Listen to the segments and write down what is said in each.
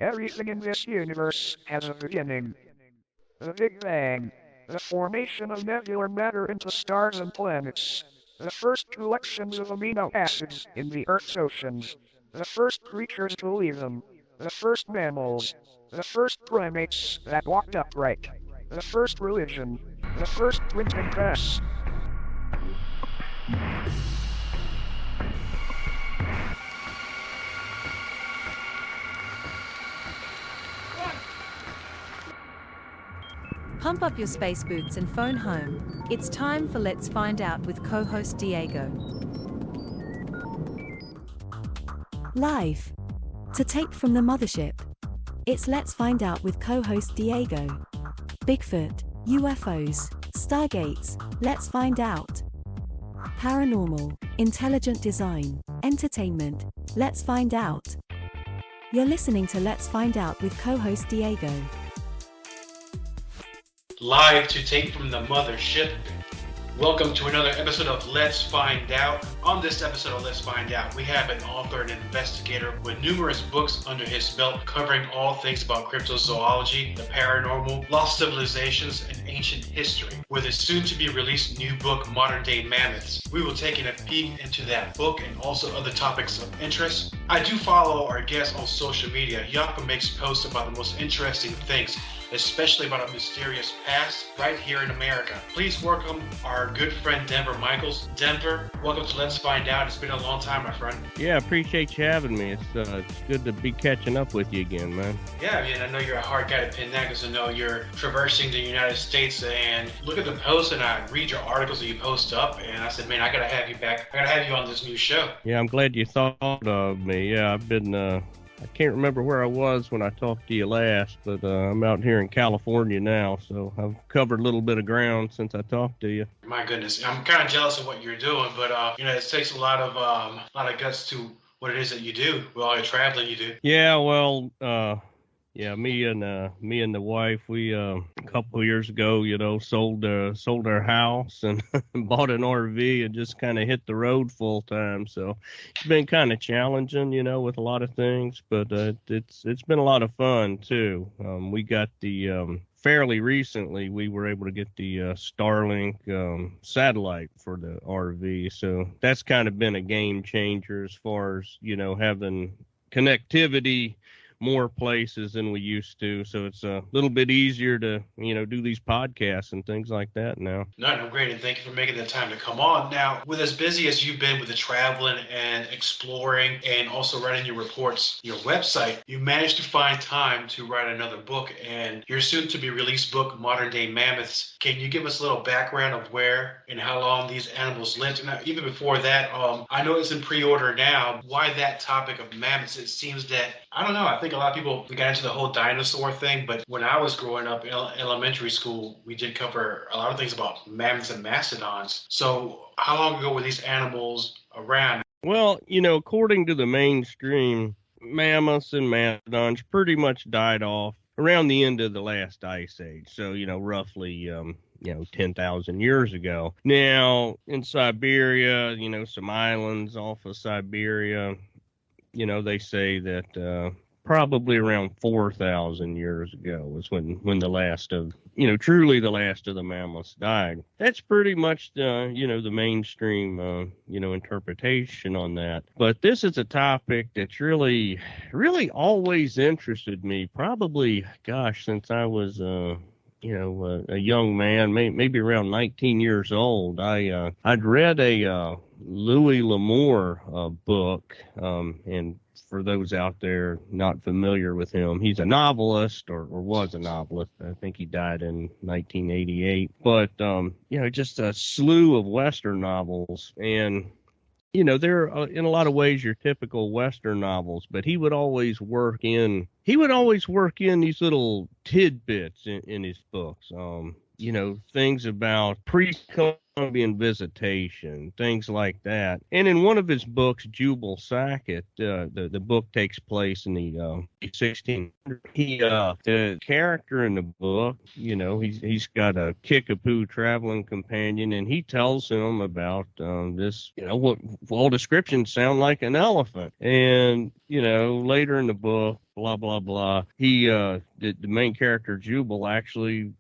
Everything in this universe has a beginning. The Big Bang. The formation of nebular matter into stars and planets. The first collections of amino acids in the Earth's oceans. The first creatures to leave them. The first mammals. The first primates that walked upright. The first religion. The first printing press. Pump up your space boots and phone home. It's time for Let's Find Out with co-host Diego. Live. To tape from the mothership. It's Let's Find Out with co-host Diego. Bigfoot, UFOs, Stargates, let's find out. Paranormal, intelligent design, entertainment, let's find out. You're listening to Let's Find Out with co-host Diego. Live to tape from the mothership. Welcome to another episode of Let's Find Out. On this episode of Let's Find Out, we have an author and investigator with numerous books under his belt covering all things about cryptozoology, the paranormal, lost civilizations, and ancient history. With his soon-to-be-released new book, Modern-Day Mammoths, we will take a peek into that book and also other topics of interest. I do follow our guest on social media. He often makes posts about the most interesting things, especially about a mysterious past right here in America. Please welcome our good friend Denver Michaels. Denver, welcome to Let's Find Out. It's been a long time, my friend. Yeah, I appreciate you having me. It's good to be catching up with you again, man. Yeah, I mean, I know you're a hard guy to pin down because I know you're traversing the United States and look at the posts and I read your articles that you post up and I said, man, I gotta have you back. I gotta have you on this new show. Yeah, I'm glad you thought of me. Yeah, I've been, I can't remember where I was when I talked to you last, but I'm out here in California now, so I've covered a little bit of ground since I talked to you. My goodness, I'm kind of jealous of what you're doing, but it takes a lot of guts to what it is that you do with all your traveling you do. Yeah, well, me and the wife, we a couple of years ago, sold our house and bought an RV and just kind of hit the road full time. So it's been kind of challenging, with a lot of things, but it's been a lot of fun too. We got the fairly recently we were able to get the Starlink satellite for the RV, so that's kind of been a game changer as far as having connectivity more places than we used to, so it's a little bit easier to do these podcasts and things like that now. No, great, and thank you for making the time to come on. Now, with as busy as you've been with the traveling and exploring and also writing your reports, your website, you managed to find time to write another book, and your soon-to-be released book, Modern-Day Mammoths. Can you give us a little background of where and how long these animals lived? Now, even before that, I know it's in pre-order now. Why that topic of mammoths? It seems that, I don't know, I think a lot of people got into the whole dinosaur thing, but when I was growing up in elementary school, we did cover a lot of things about mammoths and mastodons. So how long ago were these animals around? Well, according to the mainstream, mammoths and mastodons pretty much died off around the end of the last ice age. So, roughly, 10,000 years ago. Now, in Siberia, some islands off of Siberia, they say that probably around 4,000 years ago was when the last of, truly the last of the mammoths died. That's pretty much the mainstream, interpretation on that. But this is a topic that's really, really always interested me. Probably, since I was, a young man, maybe around 19 years old. I'd read a Louis L'Amour book, and for those out there not familiar with him, he's a novelist or was a novelist. I think he died in 1988. But, just a slew of Western novels. And, they're in a lot of ways your typical Western novels, but he would always work in these little tidbits in his books. Things about pre-columbian Columbian visitation, things like that. And in one of his books, Jubal Sackett, the book takes place in the 1600s. The character in the book, he's got a kickapoo traveling companion, and he tells him about this, what all descriptions sound like an elephant. And, later in the book, blah, blah, blah, the main character, Jubal, actually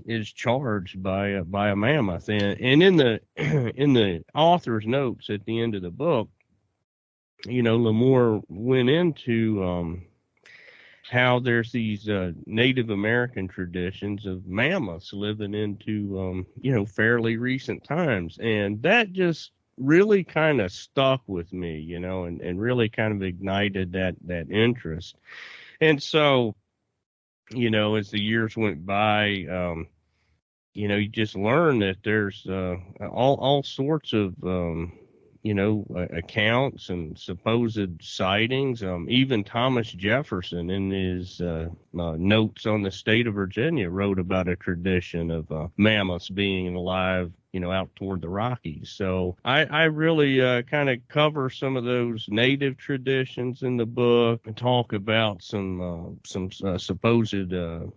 is charged by a mammoth, and in the in the author's notes at the end of the book, Lamore went into how there's these Native American traditions of mammoths living into fairly recent times, and that just really kind of stuck with me, and really kind of ignited that interest. And so as the years went by, you just learn that there's all sorts of, accounts and supposed sightings. Even Thomas Jefferson, in his notes on the state of Virginia, wrote about a tradition of mammoths being alive, out toward the Rockies. So I really kind of cover some of those native traditions in the book and talk about some supposed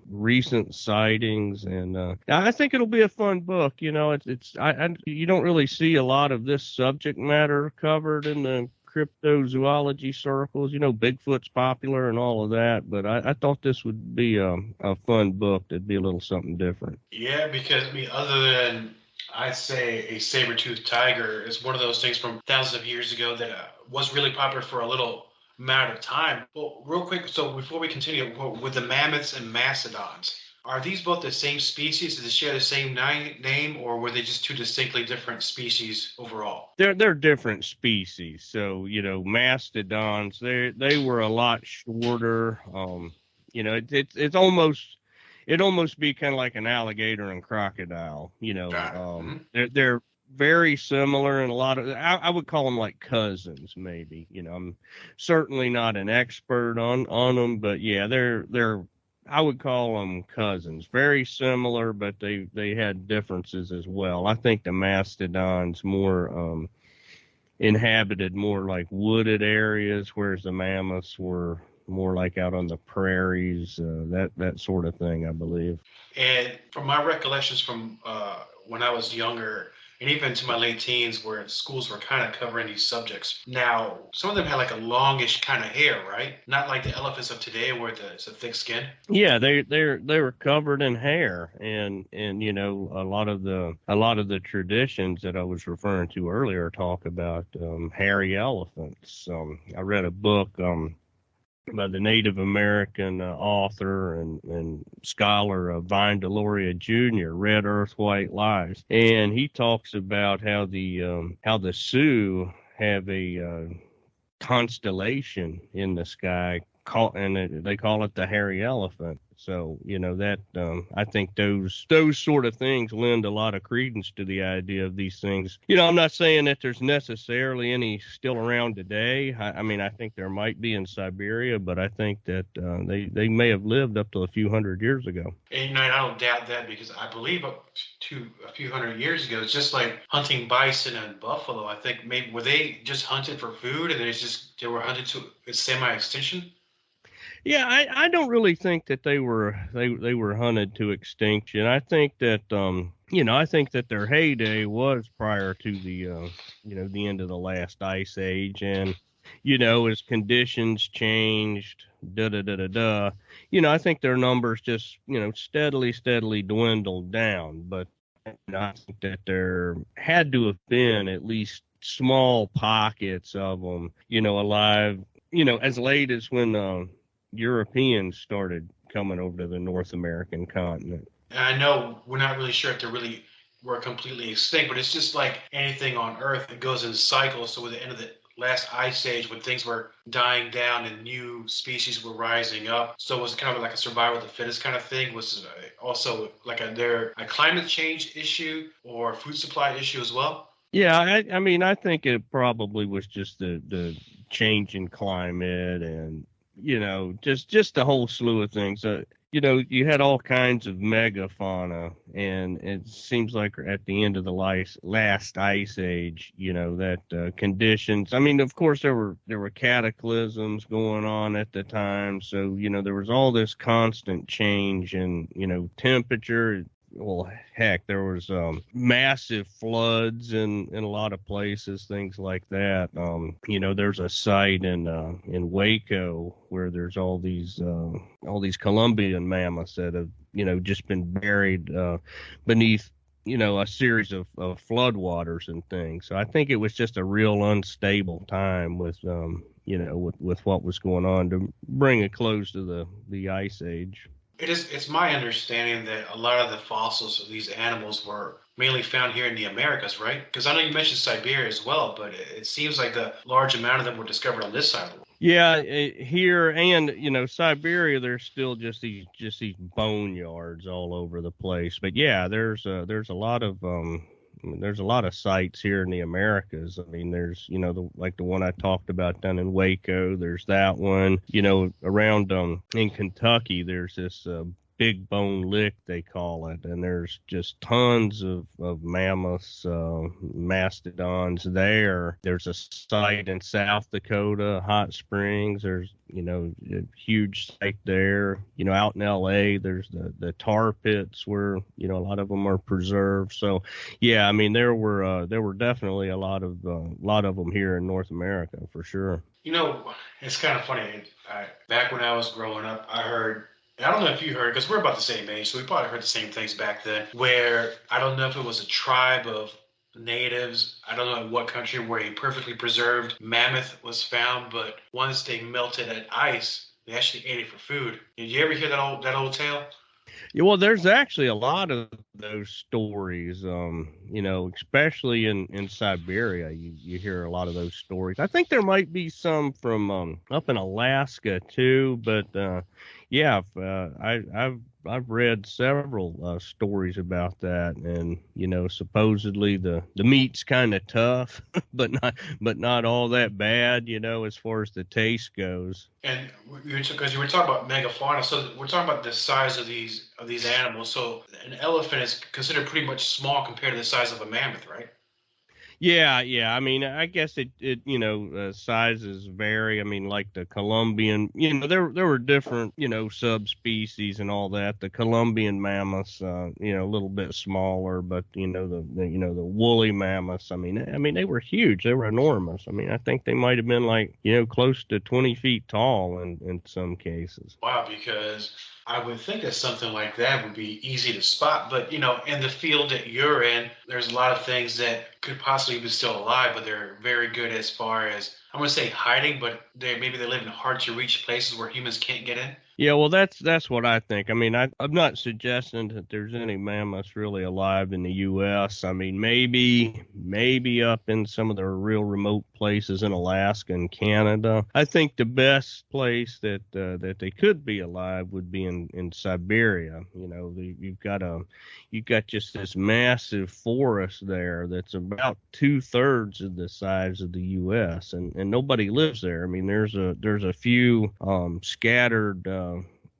recent sightings. And I think it'll be a fun book. You don't really see a lot of this subject matter covered in the cryptozoology circles. Bigfoot's popular and all of that, but I thought this would be a fun book. That'd be a little something different. Yeah, because other than I'd say a saber-toothed tiger is one of those things from thousands of years ago that was really popular for a little amount of time. Well, real quick, so before we continue with the mammoths and mastodons, are these both the same species? Did they share the same name, or were they just two distinctly different species overall? They're different species. So mastodons, they were a lot shorter. It's almost. It'd almost be kind of like an alligator and crocodile, They're very similar in a lot of, I would call them like cousins, maybe. I'm certainly not an expert on them, but yeah, they're I would call them cousins. Very similar, but they had differences as well. I think the mastodons more inhabited more like wooded areas, whereas the mammoths were more like out on the prairies, that sort of thing, I believe. And from my recollections from when I was younger, and even to my late teens, where schools were kind of covering these subjects. Now, some of them had like a longish kind of hair, right? Not like the elephants of today, where it's a thick skin. Yeah, they were covered in hair, and a lot of the traditions that I was referring to earlier talk about hairy elephants. I read a book by the Native American author and scholar Vine Deloria Jr., Red Earth, White Lies. And he talks about how the Sioux have a constellation in the sky, and they call it the hairy elephant. So, that I think those sort of things lend a lot of credence to the idea of these things. I'm not saying that there's necessarily any still around today. I think there might be in Siberia, but I think that they may have lived up to a few hundred years ago. And I don't doubt that, because I believe up to a few hundred years ago, it's just like hunting bison and buffalo. I think maybe were they just hunted for food, and they were hunted to semi-extinction? Yeah, I don't really think that they were hunted to extinction. I think that I think that their heyday was prior to the the end of the last ice age, and as conditions changed, I think their numbers just steadily dwindled down. But I think that there had to have been at least small pockets of them, alive, as late as when Europeans started coming over to the North American continent. And I know we're not really sure if they really were completely extinct, but it's just like anything on Earth. It goes in cycles. So with the end of the last ice age, when things were dying down and new species were rising up, so it was kind of like a survival of the fittest kind of thing. Was also like a climate change issue or food supply issue as well? Yeah, I think it probably was just the change in climate and just a whole slew of things. you had all kinds of megafauna, and it seems like at the end of the last ice age, that conditions. I mean, of course, there were cataclysms going on at the time, so there was all this constant change in temperature. Well, heck, there was massive floods in a lot of places, things like that. There's a site in Waco where there's all these Columbian mammoths that have just been buried beneath a series of floodwaters and things. So I think it was just a real unstable time with with what was going on to bring a close to the ice age. It's my understanding that a lot of the fossils of these animals were mainly found here in the Americas, right? Because I know you mentioned Siberia as well, but it seems like a large amount of them were discovered on this side of the world. Yeah, here and Siberia, there's still just these boneyards all over the place. But yeah, there's a lot of there's a lot of sites here in the Americas. I mean, there's like the one I talked about down in Waco. There's that one. Around in Kentucky, there's this Big Bone Lick, they call it, and there's just tons of mammoths, mastodons there. There's a site in South Dakota, Hot Springs. There's a huge site there. Out in L.A., there's the tar pits where a lot of them are preserved. So yeah, I mean there were definitely a lot of them here in North America for sure. It's kind of funny. Back when I was growing up, I heard. I don't know if you heard, because we're about the same age, so we probably heard the same things back then, where I don't know if it was a tribe of natives, I don't know in what country, where a perfectly preserved mammoth was found, but once they melted at ice, they actually ate it for food. Did you ever hear that old tale? Yeah, well, there's actually a lot of those stories, especially in Siberia. You hear a lot of those stories. I think there might be some from up in Alaska too, but yeah, I've read several stories about that, and supposedly the meat's kind of tough, but not all that bad, as far as the taste goes. And because you were talking about megafauna, so we're talking about the size of these animals. So an elephant is considered pretty much small compared to the size of a mammoth, right? Yeah. I mean, I guess it sizes vary. I mean, like the Colombian, there were different, subspecies and all that. The Colombian mammoths, a little bit smaller, but the woolly mammoths. I mean, they were huge. They were enormous. I mean, I think they might have been like, close to 20 feet tall in some cases. Wow, because I would think that something like that would be easy to spot, but in the field that you're in, there's a lot of things that could possibly be still alive, but they're very good as far as, I'm going to say hiding, but maybe they live in hard to reach places where humans can't get in. Yeah, well, that's what I think. I mean, I'm not suggesting that there's any mammoths really alive in the U.S. I mean, maybe up in some of the real remote places in Alaska and Canada. I think the best place that they could be alive would be in Siberia. You've got just this massive forest there that's about 2/3 of the size of the U.S. and nobody lives there. I mean, there's a few scattered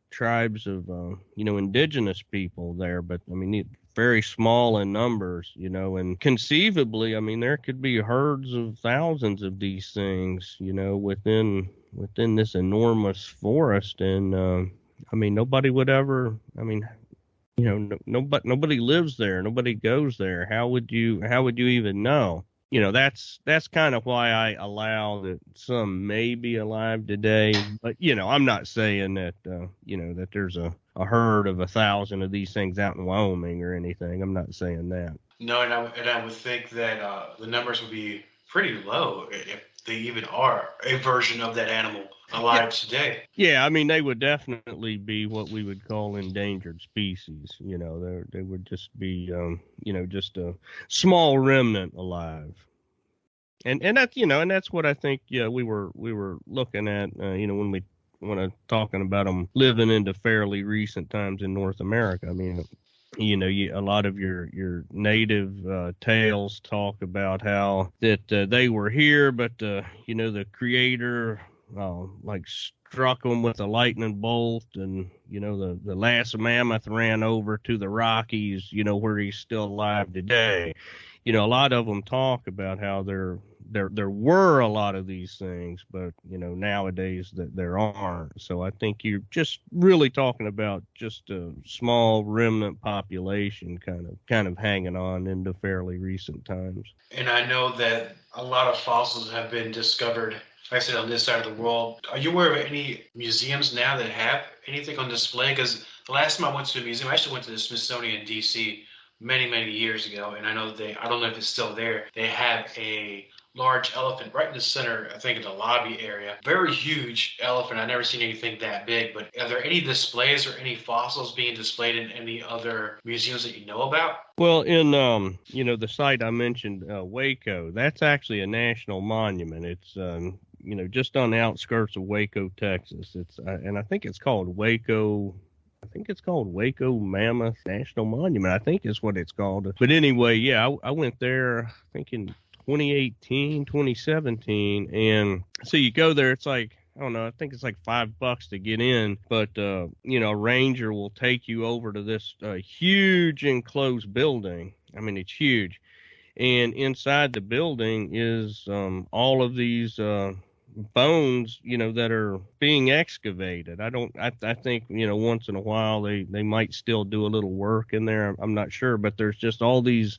tribes of indigenous people there, but I mean very small in numbers, and conceivably, I mean, there could be herds of thousands of these things, within this enormous forest, and I mean nobody would ever, I mean, nobody lives there, nobody goes there. How would you even know? That's kind of why I allow that some may be alive today. But, I'm not saying that, that there's a herd of 1,000 of these things out in Wyoming or anything. I'm not saying that. No, and I would think that the numbers would be pretty low if they even are a version of that animal alive today. Yeah, I mean, they would definitely be what we would call endangered species. They would just be, just a small remnant alive. And that's, and that's what I think, we were looking at, when talking about them living into fairly recent times in North America. I mean, a lot of your native tales talk about how that they were here, but the creator like struck him with a lightning bolt, and the last mammoth ran over to the Rockies, where he's still alive today. A lot of them talk about how there were a lot of these things, but nowadays that there aren't. So I think you're just really talking about just a small remnant population kind of hanging on into fairly recent times. And I know that a lot of fossils have been discovered, like I said, on this side of the world. Are you aware of any museums now that have anything on display? Because the last time I went to a museum, I actually went to the Smithsonian in D.C. many years ago, and I know I don't know if it's still there. They have a large elephant right in the center, I think in the lobby area. Very huge elephant. I've never seen anything that big, but are there any displays or any fossils being displayed in any other museums that you know about? Well, in the site I mentioned, Waco, that's actually a national monument. It's just on the outskirts of Waco, Texas. It's and I think it's called Waco. I think it's called Waco Mammoth National Monument. I think is what it's called. But anyway, yeah, I went there, I think in 2018, 2017. And so you go there, it's like, I don't know, I think it's like $5 to get in, but, a ranger will take you over to this huge enclosed building. I mean, it's huge. And inside the building is all of these bones, that are being excavated. I think, once in a while they might still do a little work in there. I'm not sure, but there's just all these,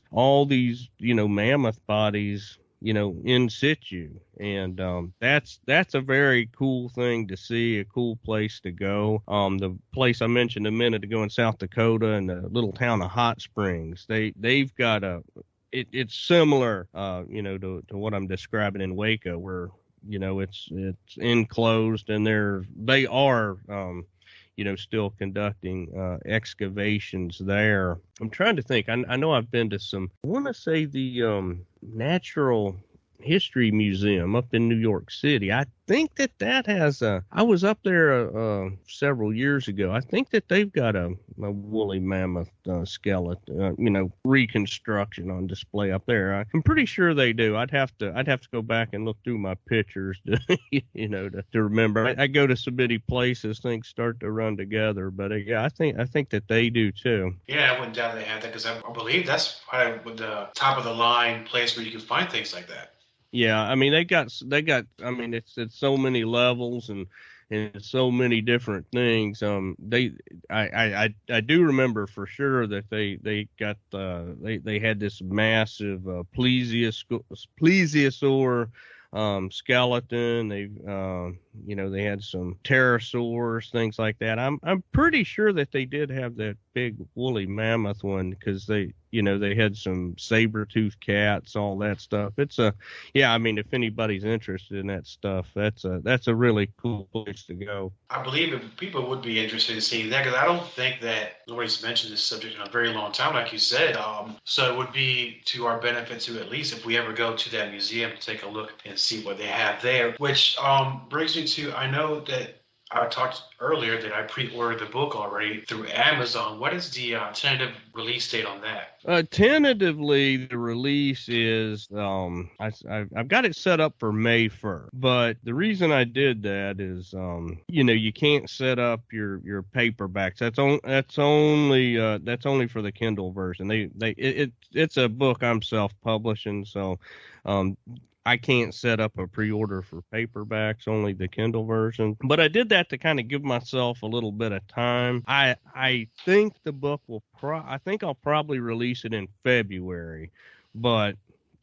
mammoth bodies, in situ. And that's a very cool thing to see, a cool place to go. The place I mentioned a minute ago in South Dakota, in the little town of Hot Springs, they've got it's similar, to what I'm describing in Waco, where it's enclosed, and they are still conducting excavations there. I'm trying to think. I know I've been to some, I want to say the Natural History Museum up in New York City. I think that has I was up there several years ago. I think that they've got a woolly mammoth skeleton, reconstruction on display up there. I'm pretty sure they do. I'd have to go back and look through my pictures to to remember. I go to so many places, things start to run together. But yeah, I think that they do too. Yeah, I wouldn't doubt they have that, because I believe that's probably the top of the line place where you can find things like that. Yeah, I mean they got. I mean it's so many levels and so many different things. I do remember for sure that they got they had this massive plesiosaur skeleton. They had some pterosaurs, things like that. I'm pretty sure that they did have that big woolly mammoth one, because they had some saber-toothed cats, all that stuff. I mean, if anybody's interested in that stuff, that's a really cool place to go. I believe people would be interested in seeing that, because I don't think that nobody's mentioned this subject in a very long time, like you said. So it would be to our benefit to, at least if we ever go to that museum, to take a look and see what they have there. Which brings me to, I know that I talked earlier that I pre-ordered the book already through Amazon. What is the tentative release date on that? Tentatively, the release is I've got it set up for May 1st. But the reason I did that is you can't set up your paperbacks. That's only for the Kindle version. It's a book I'm self-publishing, so I can't set up a pre-order for paperbacks, only the Kindle version. But I did that to kind of give myself a little bit of time. I think the book I think I'll probably release it in February, but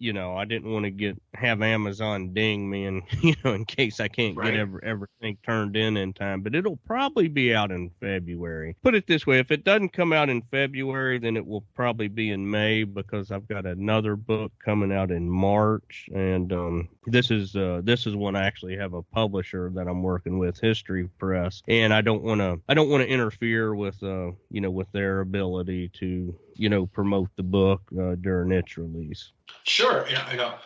I didn't want to have Amazon ding me and in case I can't get everything turned in time. But it'll probably be out in February. Put it this way: if it doesn't come out in February, then it will probably be in May, because I've got another book coming out in March, and this is when I actually have a publisher that I'm working with, History Press, and I don't want to interfere with with their ability to promote the book during its release. Sure,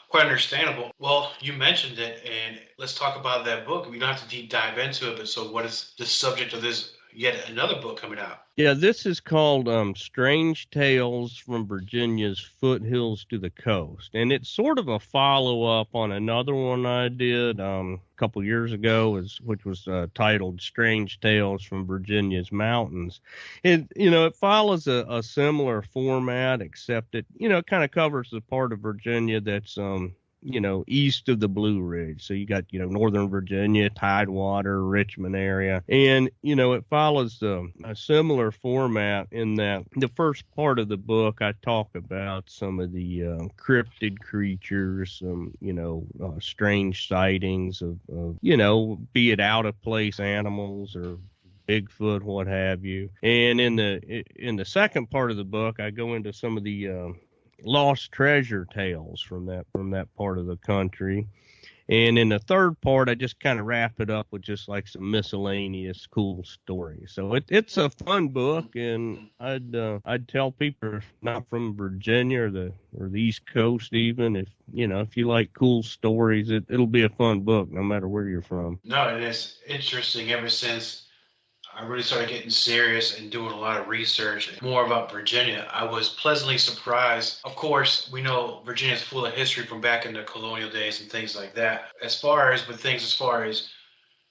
quite understandable. Well, you mentioned it, and let's talk about that book. We don't have to deep dive into it, but so what is the subject of this yet another book coming out. Yeah, this is called Strange Tales from Virginia's Foothills to the Coast. And it's sort of a follow-up on another one I did a couple years ago, which was titled Strange Tales from Virginia's Mountains. It follows a similar format, except it kind of covers the part of Virginia that's east of the Blue Ridge. So you got, Northern Virginia, Tidewater, Richmond area. And, it follows a similar format in that the first part of the book, I talk about some of the cryptid creatures, strange sightings of, be it out of place animals or Bigfoot, what have you. And in the second part of the book, I go into some of the lost treasure tales from that part of the country. And in the third part, I just kind of wrap it up with just like some miscellaneous cool stories. So it's a fun book, and I'd tell people not from Virginia or the East Coast even, if you like cool stories, it'll be a fun book no matter where you're from. No, it is interesting ever since I really started getting serious and doing a lot of research more about Virginia. I was pleasantly surprised. Of course, we know Virginia is full of history from back in the colonial days and things like that. As far as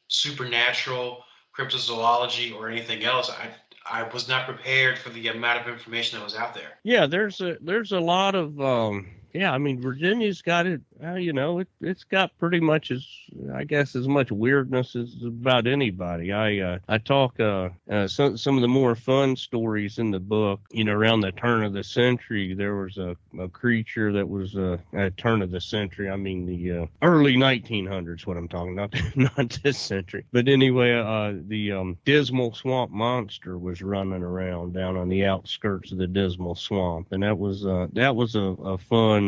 supernatural, cryptozoology, or anything else, I was not prepared for the amount of information that was out there. Yeah, there's a lot of Virginia's got it. It's got pretty much as much weirdness as about anybody. I talk some of the more fun stories in the book. Around the turn of the century, there was a creature that was at turn of the century. I mean the early 1900s. What I'm talking about, not this century. But anyway, the Dismal Swamp Monster was running around down on the outskirts of the Dismal Swamp, and that was a fun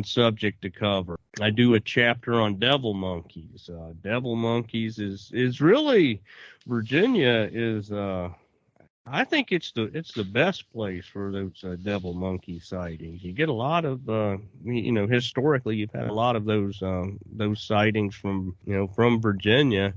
subject to cover. I do a chapter on devil monkeys. Devil monkeys is really, Virginia is I think it's the best place for those devil monkey sightings. You get a lot of historically you've had a lot of those sightings from Virginia,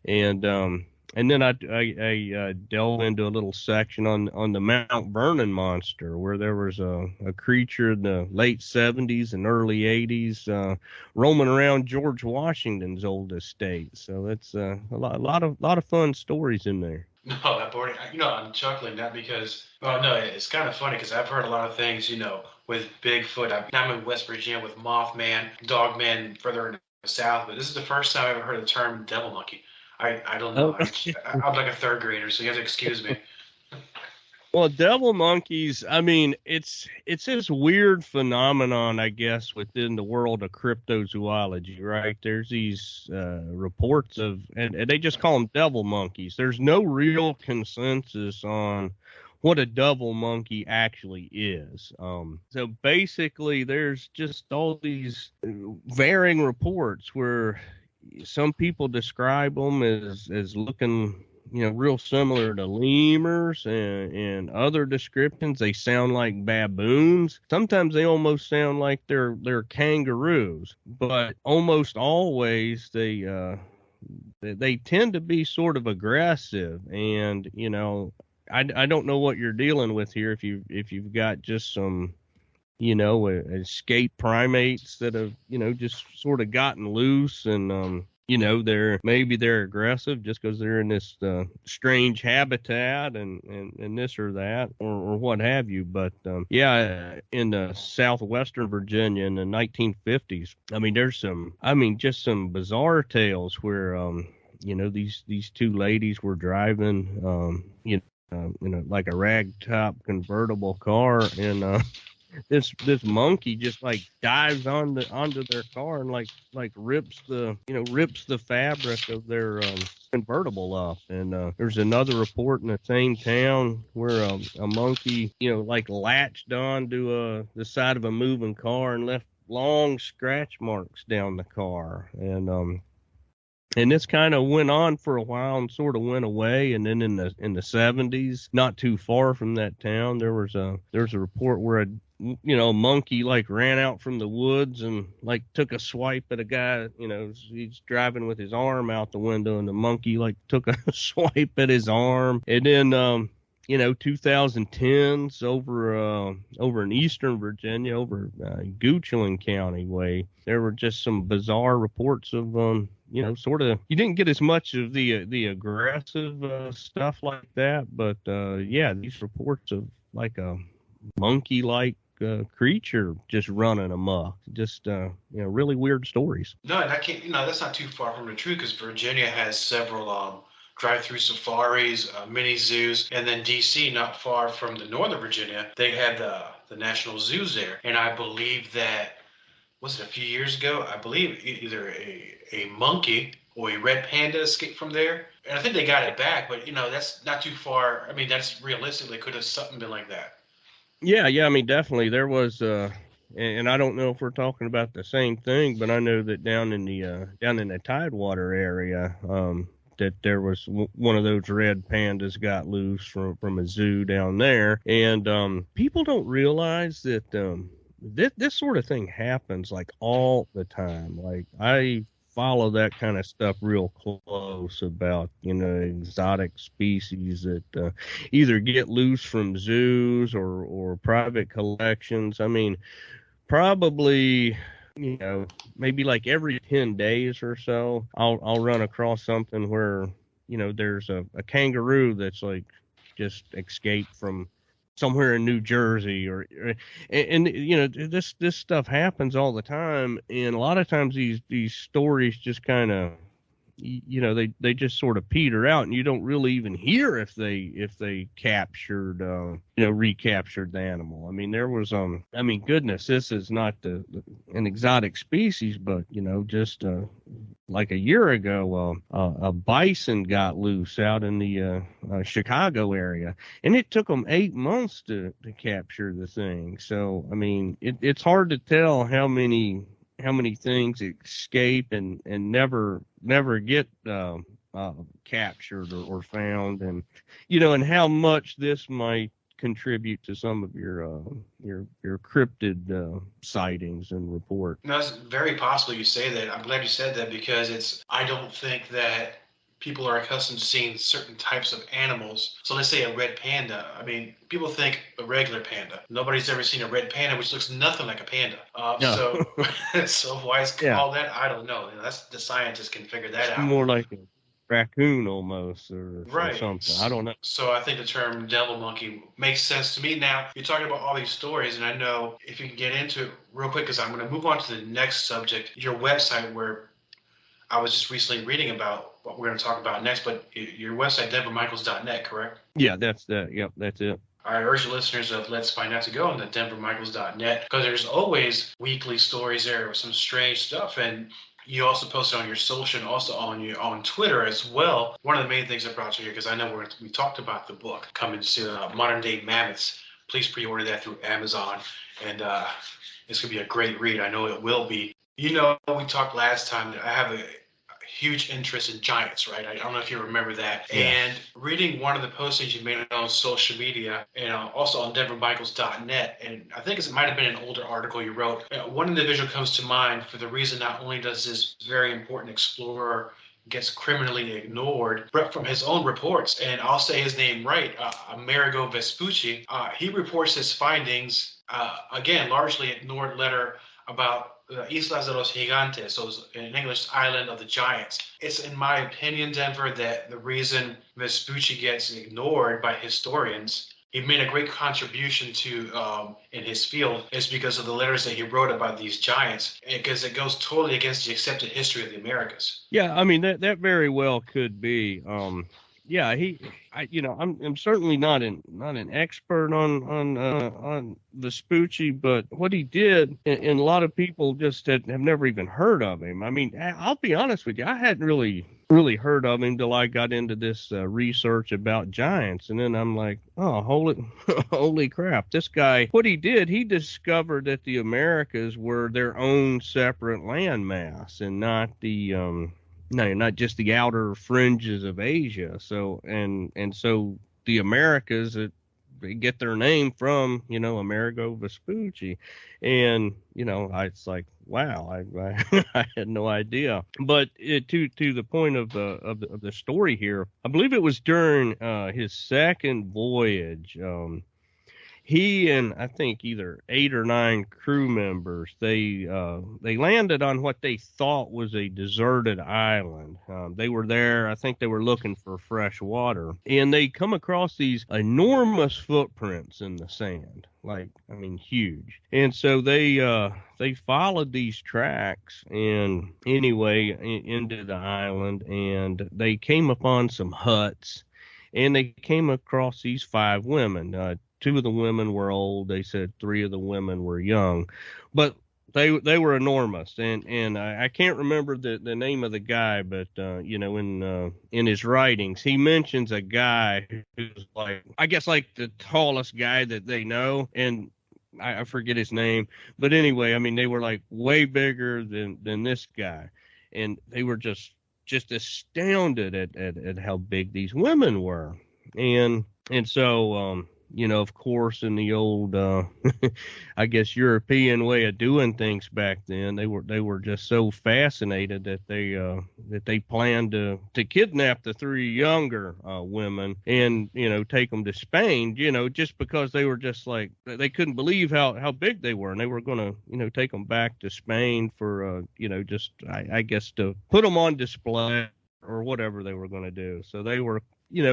and then I delve into a little section on the Mount Vernon monster, where there was a creature in the late 70s and early 80s roaming around George Washington's old estate. So it's a lot of fun stories in there. No, that boring. I'm chuckling not because. Oh no, it's kind of funny because I've heard a lot of things. With Bigfoot. I'm in West Virginia with Mothman, Dogman, further in the south. But this is the first time I've ever heard the term devil monkey. I don't know. I'm like a third grader, so you have to excuse me. Well, devil monkeys, I mean, it's this weird phenomenon, I guess, within the world of cryptozoology, right? There's these reports of, and they just call them devil monkeys. There's no real consensus on what a devil monkey actually is. So basically, there's just all these varying reports where some people describe them as looking, real similar to lemurs, and other descriptions, they sound like baboons. Sometimes they almost sound like they're kangaroos, but almost always they tend to be sort of aggressive. And I don't know what you're dealing with here, if you've got just some escaped primates that have, just sort of gotten loose, and, they're aggressive just because they're in this strange habitat and this or that, or what have you. But, in southwestern Virginia in the 1950s, there's just some bizarre tales where, these two ladies were driving, like a ragtop convertible car, and, this monkey just like dives onto their car and like rips the fabric of their convertible up. And there's another report in the same town where a monkey like latched onto the side of a moving car and left long scratch marks down the car. And And this kind of went on for a while and sort of went away. And then in the 70s, not too far from that town, there was a report where a monkey like ran out from the woods and like took a swipe at a guy. He's driving with his arm out the window, and the monkey like took a swipe at his arm. And then 2010s over in eastern Virginia, over Goochland County way, there were just some bizarre reports of sort of, you didn't get as much of the aggressive stuff like that, but these reports of like a monkey-like creature just running amok, just really weird stories. No, and that's not too far from the truth, because Virginia has several drive-through safaris, mini zoos, and then DC, not far from the Northern Virginia, they had the national zoos there. And I believe that, was it a few years ago? I believe either a monkey or a red panda escaped from there. And I think they got it back, but that's not too far. I mean, that's realistic. They could have something been like that. Yeah. I mean, definitely there was, and I don't know if we're talking about the same thing, but I know that down in the Tidewater area, that there was one of those red pandas got loose from a zoo down there. And people don't realize that this sort of thing happens like all the time. Like, I follow that kind of stuff real close about exotic species that either get loose from zoos or private collections. I mean, probably maybe like every 10 days or so, I'll run across something where there's a kangaroo that's like just escaped from somewhere in New Jersey, and this stuff happens all the time. And a lot of times these stories just kind of, they just sort of peter out, and you don't really even hear if they captured, recaptured the animal. I mean, there was, goodness, this is not an exotic species, but, just like a year ago, a bison got loose out in the Chicago area, and it took them 8 months to capture the thing. So, I mean, it's hard to tell how many things escape and never get captured or found, and and how much this might contribute to some of your cryptid sightings and report. No, it's very possible you say that. I'm glad you said that, because I don't think that people are accustomed to seeing certain types of animals. So let's say a red panda. I mean, people think a regular panda. Nobody's ever seen a red panda, which looks nothing like a panda. No. So why it's called that? I don't know. That's the scientists can figure that out. More like a raccoon almost, or something. I don't know. So I think the term devil monkey makes sense to me. Now, you're talking about all these stories, and I know if you can get into it real quick, because I'm going to move on to the next subject, your website, where I was just recently reading about what we're going to talk about next, but your website, denvermichaels.net, correct? Yeah, that's that. Yep, that's it. I urge the listeners of Let's Find Out to go on the denvermichaels.net, because there's always weekly stories there with some strange stuff. And you also post it on your social and also on Twitter as well. One of the main things I brought you here, because I know we talked about the book coming soon, Modern-Day Mammoths. Please pre-order that through Amazon, and it's going to be a great read. I know it will be. We talked last time that I have a huge interest in giants, right? I don't know if you remember that. Yeah. And reading one of the postings you made on social media, and also on denvermichaels.net, and I think it might have been an older article you wrote, one individual comes to mind for the reason not only does this very important explorer gets criminally ignored, but from his own reports, and I'll say his name right, Amerigo Vespucci, he reports his findings, again, largely ignored letter about Islas de los Gigantes, so in English, Island of the Giants. It's, in my opinion, Denver, that the reason Vespucci gets ignored by historians, he made a great contribution to in his field, is because of the letters that he wrote about these giants, because it goes totally against the accepted history of the Americas. Yeah, I mean, that very well could be. Yeah, I'm certainly not an expert on Vespucci, but what he did, and a lot of people just have never even heard of him. I mean, I'll be honest with you, I hadn't really heard of him till I got into this research about giants, and then I'm like, oh, holy crap! This guy, what he did, he discovered that the Americas were their own separate landmass, and not the no, not just the outer fringes of Asia. So so the Americas, they get their name from, Amerigo Vespucci. And, it's like, wow, I, I had no idea. But to the point of the story here, I believe it was during his second voyage. He and I think either 8 or 9 crew members, they landed on what they thought was a deserted island. They were there, I think they were looking for fresh water, and they come across these enormous footprints in the sand, huge. And so they followed these tracks and into the island, and they came upon some huts, and they came across these 5 women. 2 of the women were old. They said 3 of the women were young, but they were enormous. And I can't remember the name of the guy, but in his writings he mentions a guy who's like the tallest guy that they know, and I forget his name, but anyway, they were like way bigger than this guy, and they were just astounded at how big these women were. And so of course, in the old, I guess, European way of doing things back then, they were just so fascinated that they planned to kidnap the 3 younger women and take them to Spain, just because they were just like, they couldn't believe how big they were, and they were going to take them back to Spain for just I guess to put them on display or whatever they were going to do. So they were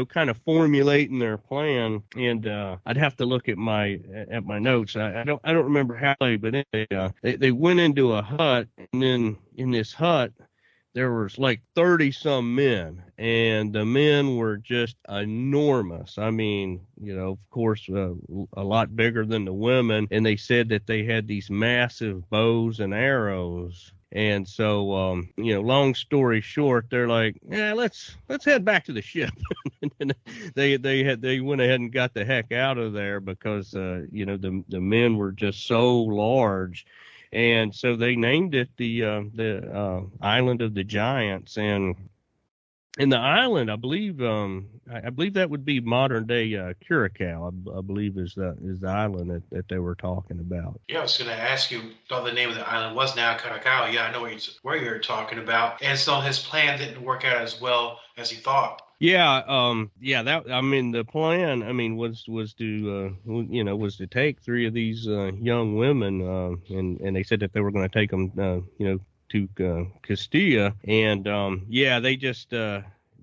kind of formulating their plan, and I'd have to look at my notes. I don't remember how, but they went into a hut, and then in this hut there was like 30 some men, and the men were just enormous. Of course, a lot bigger than the women, and they said that they had these massive bows and arrows. And so, long story short, they're like, yeah, let's head back to the ship. And they went ahead and got the heck out of there because, the men were just so large. And so they named it the Island of the Giants. And the island, I believe that would be modern-day Curacao. I believe is the island that they were talking about. Yeah, I was going to ask you what the name of the island was now, Curacao. Yeah, I know where you're talking about. And so his plan didn't work out as well as he thought. Yeah, the plan, was to take 3 of these young women, and they said that they were going to take them, to Castilla, and they just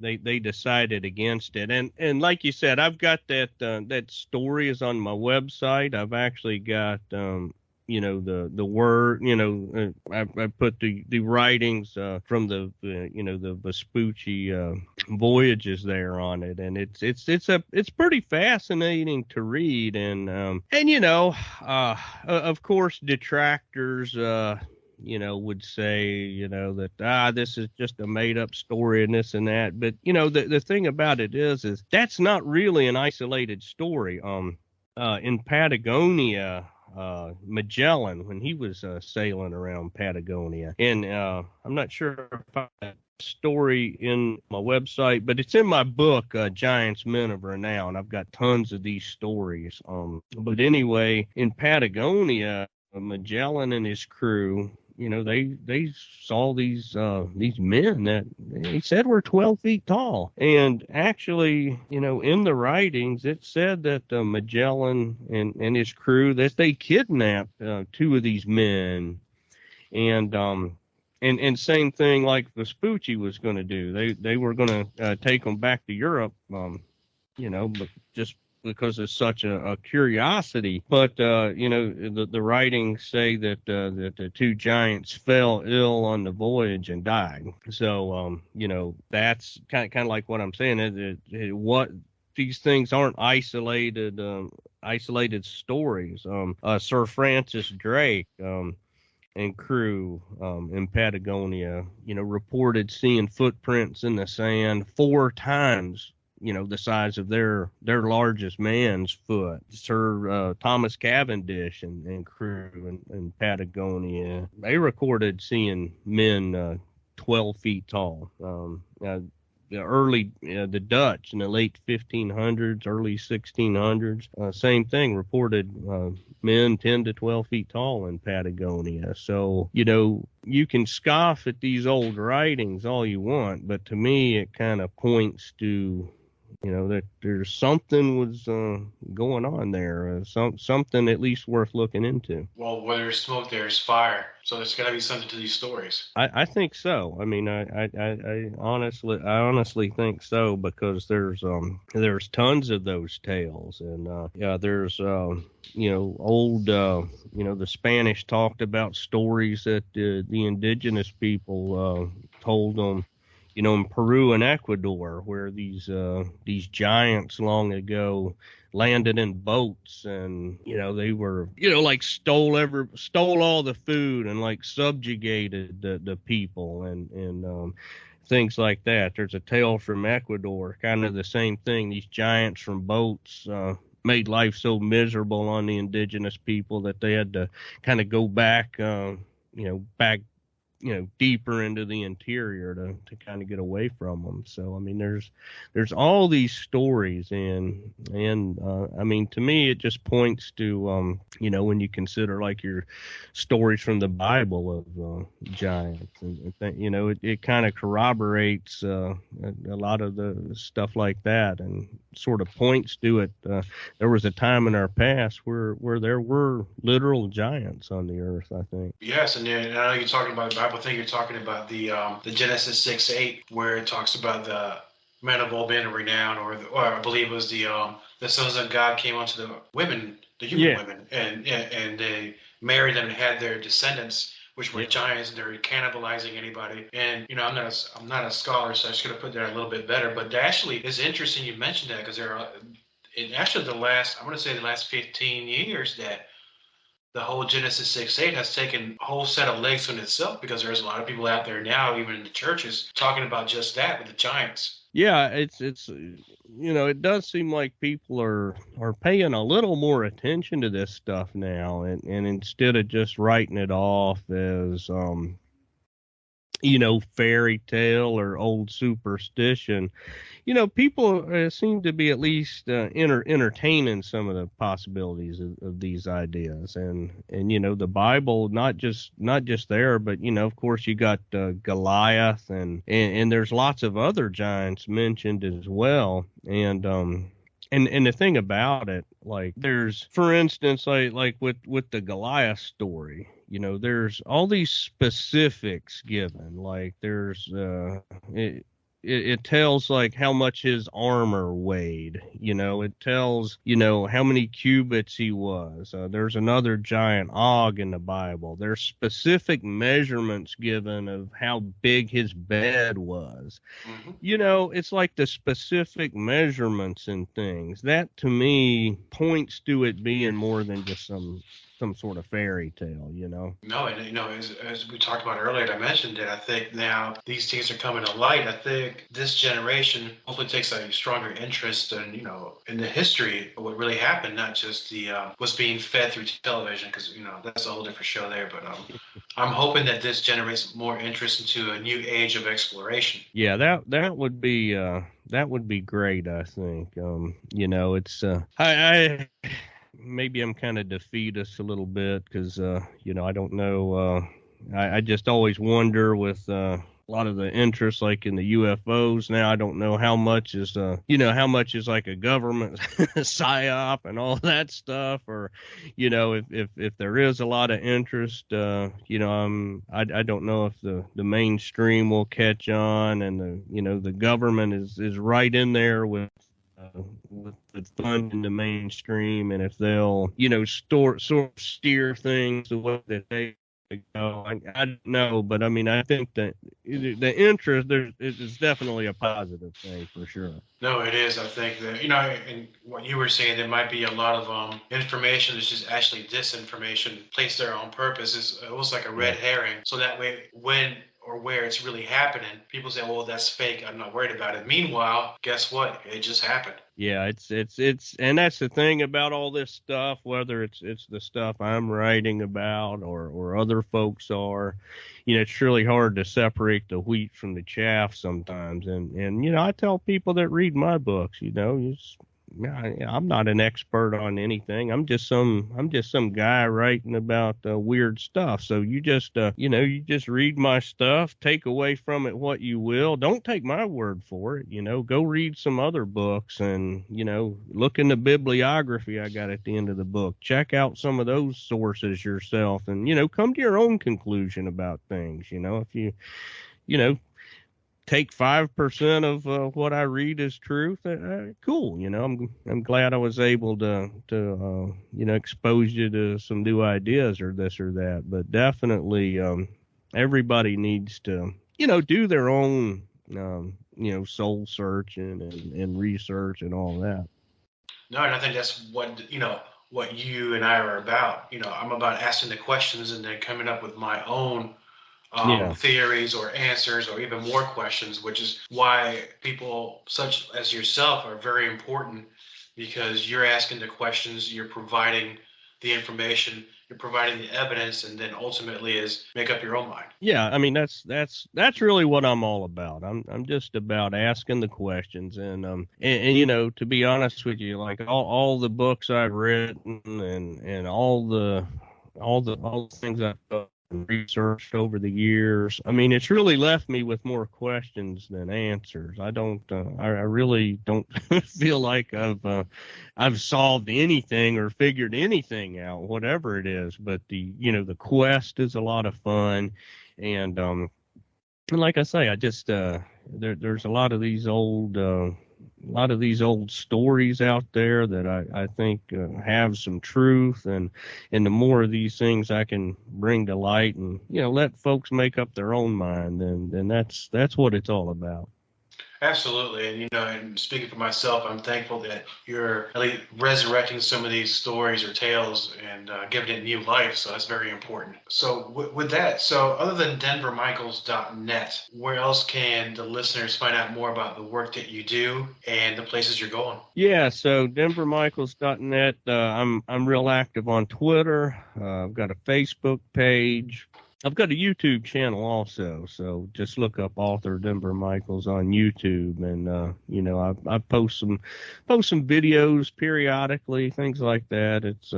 they decided against it, and like you said, I've got that story is on my website. I've actually got the word, I put the writings from the Vespucci voyages there on it, and it's pretty fascinating to read, and of course detractors would say, that, this is just a made up story and this and that. But, the thing about it is that's not really an isolated story. In Patagonia, Magellan, when he was sailing around Patagonia, and I'm not sure if I have a story in my website, but it's in my book, Giants Men of Renown. I've got tons of these stories. But anyway, in Patagonia, Magellan and his crew, they saw these men that they said were 12 feet tall. And actually, in the writings, it said that Magellan and his crew, that they kidnapped 2 of these men. And same thing like Vespucci was going to do. They were going to take them back to Europe, but just because it's such a curiosity. But, the writings say that the 2 giants fell ill on the voyage and died. So, that's kind of like what I'm saying. What these things aren't isolated stories. Sir Francis Drake and crew in Patagonia, reported seeing footprints in the sand 4 times, the size of their largest man's foot. Sir Thomas Cavendish and crew in Patagonia, they recorded seeing men 12 feet tall. The Dutch in the late 1500s, early 1600s, same thing, reported men 10 to 12 feet tall in Patagonia. So, you can scoff at these old writings all you want, but to me, it kind of points to, that there's something was going on there, something at least worth looking into. Well, where there's smoke, there's fire. So there's got to be something to these stories. I think so. I mean, I honestly think so, because there's tons of those tales, and there's old the Spanish talked about stories that the indigenous people told them, in Peru and Ecuador, where these giants long ago landed in boats, and they were like stole all the food and like subjugated the people and things like that. There's a tale from Ecuador, kind of the same thing. These giants from boats made life so miserable on the indigenous people that they had to kind of go back deeper into the interior to kind of get away from them. So, I mean, there's all these stories, and I mean, to me, it just points to, when you consider like your stories from the Bible of giants, and it kind of corroborates a lot of the stuff like that, and sort of points to it. There was a time in our past where there were literal giants on the earth, I think. Yes, and then I know you're talking about the Bible thing. You're talking about the Genesis 6:8, where it talks about the men of old men of renown, or I believe it was the sons of God came unto the women, the human women, and they married them and had their descendants, which were giants, and they're cannibalizing anybody. And I'm not a scholar, so I just gotta put that a little bit better. But actually, it's interesting you mentioned that, because the last 15 years that the whole Genesis 6:8 has taken a whole set of legs on itself, because there's a lot of people out there now, even in the churches, talking about just that with the giants. Yeah, it's it does seem like people are paying a little more attention to this stuff now, and instead of just writing it off as fairy tale or old superstition, people seem to be at least entertaining some of the possibilities of these ideas, and the Bible, not just there, but of course you got Goliath, and there's lots of other giants mentioned as well, and the thing about it, like, there's, for instance, like with the Goliath story, there's all these specifics given. Like, there's it tells like how much his armor weighed. It tells how many cubits he was. There's another giant, Og, in the Bible. There's specific measurements given of how big his bed was. Mm-hmm. It's like the specific measurements and things that, to me, points to it being more than just some sort of fairy tale. No, and as we talked about earlier, and I mentioned it, I think now these things are coming to light. I think this generation hopefully takes a stronger interest in in the history of what really happened, not just the what's being fed through television, because that's a whole different show there. But I'm hoping that this generates more interest into a new age of exploration. Yeah, that would be great, I think. It's I maybe I'm kind of defeatist a little bit, because I don't know. I just always wonder with a lot of the interest, like in the UFOs now. I don't know how much is like a government psyop and all that stuff, or if there is a lot of interest, I don't know if the mainstream will catch on, and the government is right in there with funding the mainstream, and if they'll sort of steer things the way that they go. I don't know, but I mean, I think that the interest is definitely a positive thing for sure. No, it is. I think that and what you were saying, there might be a lot of information that's just actually disinformation placed there on purpose. It's almost like a red herring, so that way when or where it's really happening, people say, well, that's fake, I'm not worried about it. Meanwhile, guess what? It just happened. Yeah, it's and that's the thing about all this stuff, whether it's the stuff I'm writing about or other folks are, it's really hard to separate the wheat from the chaff sometimes. And I tell people that read my books, I'm not an expert on anything. I'm just some guy writing about weird stuff. So you just read my stuff, take away from it what you will. Don't take my word for it. Go read some other books and look in the bibliography I got at the end of the book. Check out some of those sources yourself, and come to your own conclusion about things. If you take 5% of what I read as truth, cool. I'm glad I was able to expose you to some new ideas or this or that. But definitely, everybody needs to, do their own, soul searching and research and all that. No, and I think that's what you and I are about. I'm about asking the questions and then coming up with my own theories or answers or even more questions, which is why people such as yourself are very important, because you're asking the questions, you're providing the information, you're providing the evidence, and then ultimately is make up your own mind. Yeah, I mean that's really what I'm all about. I'm just about asking the questions, and to be honest with you, like all the books I've written and all the things I've done researched over the years, I mean, it's really left me with more questions than answers. I really don't feel like I've solved anything or figured anything out, whatever it is. But the quest is a lot of fun, and like I say, I just there's a lot of these old stories out there that I think have some truth, and the more of these things I can bring to light and let folks make up their own mind, then that's what it's all about. Absolutely. And, and speaking for myself, I'm thankful that you're at least resurrecting some of these stories or tales and giving it new life. So that's very important. So with that, other than denvermichaels.net, where else can the listeners find out more about the work that you do and the places you're going? Yeah, so denvermichaels.net, I'm real active on Twitter. I've got a Facebook page. I've got a YouTube channel also, so just look up author Denver Michaels on YouTube, and I post some videos periodically, things like that. It's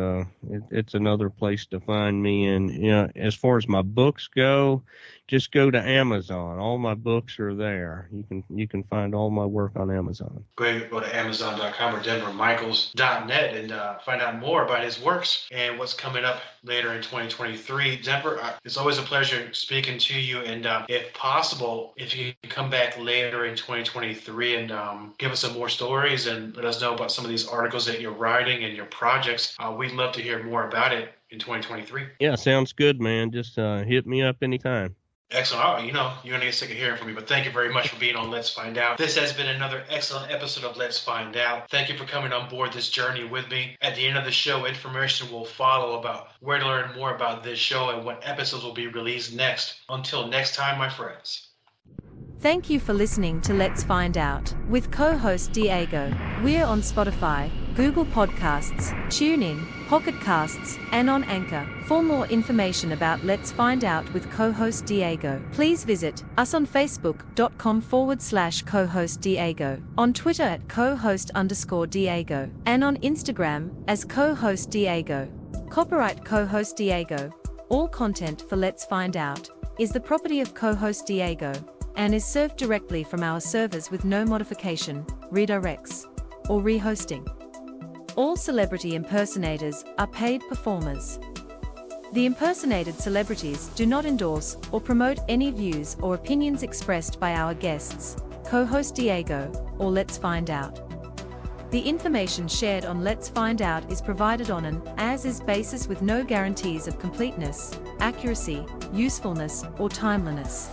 another place to find me, and as far as my books go, just go to Amazon. All my books are there. You can find all my work on Amazon. Great. Go to Amazon.com or denvermichaels.net and find out more about his works and what's coming up later in 2023. Denver, it's always a pleasure speaking to you. And if possible, if you can come back later in 2023 and give us some more stories and let us know about some of these articles that you're writing and your projects, we'd love to hear more about it in 2023. Yeah, sounds good, man. Just hit me up anytime. Excellent. You're going to get sick of hearing from me, but thank you very much for being on Let's Find Out. This has been another excellent episode of Let's Find Out. Thank you for coming on board this journey with me. At the end of the show, information will follow about where to learn more about this show and what episodes will be released next. Until next time, my friends. Thank you for listening to Let's Find Out with co-host Diego. We're on Spotify, Google Podcasts, TuneIn, Pocket Casts, and on Anchor. For more information about Let's Find Out with co-host Diego, please visit us on Facebook.com/co-host Diego, on Twitter at co-host_Diego, and on Instagram as co-host Diego. Copyright co-host Diego. All content for Let's Find Out is the property of co-host Diego and is served directly from our servers with no modification, redirects, or rehosting. All celebrity impersonators are paid performers. The impersonated celebrities do not endorse or promote any views or opinions expressed by our guests, co-host Diego, or Let's Find Out. The information shared on Let's Find Out is provided on an as-is basis with no guarantees of completeness, accuracy, usefulness, or timeliness.